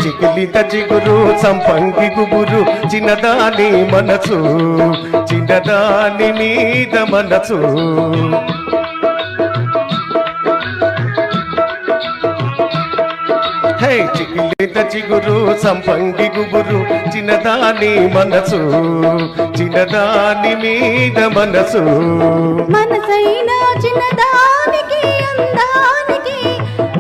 చికిలిత చిగురు సంపంగి గుబురు చిన్నదాని మనసు చిన్నదాని మీద మనసు హే చికిలిత చిగురు సంపంగి గుబురు చిన్నదాని మనసు చిన్నదాని మీద మనసు మనసైన చిన్నదానికి అందానికి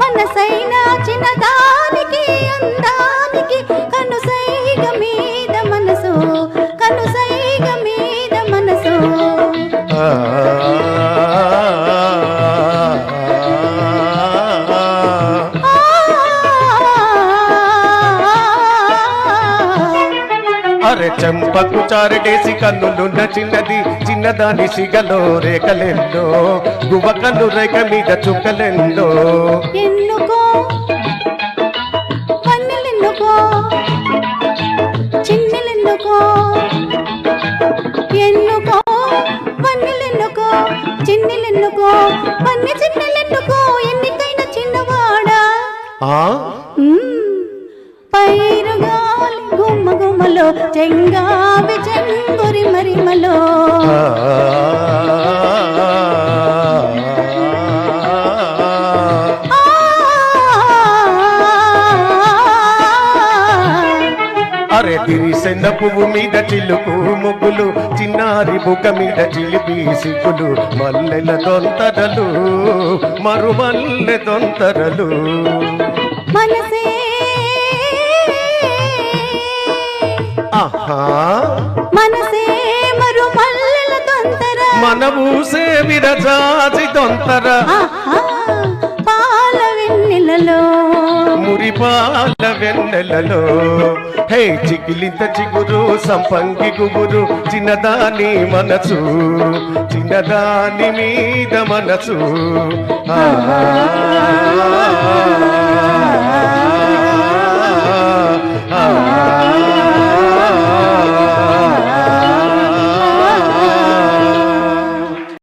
మనసైన చిన్నదానికి అందానికి కనుసైగ మీద మనసు కనుసైగ మీద మనసు అరే చెంపకు చారటేసి కన్నులున్న చిన్నది చిన్నదాని సిగలో రేఖలెన్నో గువ్వ కన్ను రేఖ మీద చుక్కలెన్నో ఎన్నుకో పన్నెలెన్నుకో చిన్నెలెన్నుకో ఎన్నుకో పన్నెలెన్నుకో చిన్నెలెన్నుకో పన్నె చిన్నెలెన్నుకో ఎన్నికైన చిన్నవాడా పైరుగాలి గుమ్మ గుమ్మలో చెంగావి చెంగురి మరిమలో అరే తిరిసెన్న పువ్వు మీద చిలుకు ముగ్గులు చిన్నారి బుక్క మీద చిలిపి సిగ్గులు మల్లెల దొంతరలు మరుమల్లె దొంతరలు మనసే మనసే మరు మల్లెల దొంతర మన ఊసే విరజాజి దొంతర పాల వెన్నెలలో మురిపాల వెన్నెలలో హే చికిలింత చిగురు సంపంగి గుబురు చిన్నదాని మనసు చిన్నదాని మీద మనసు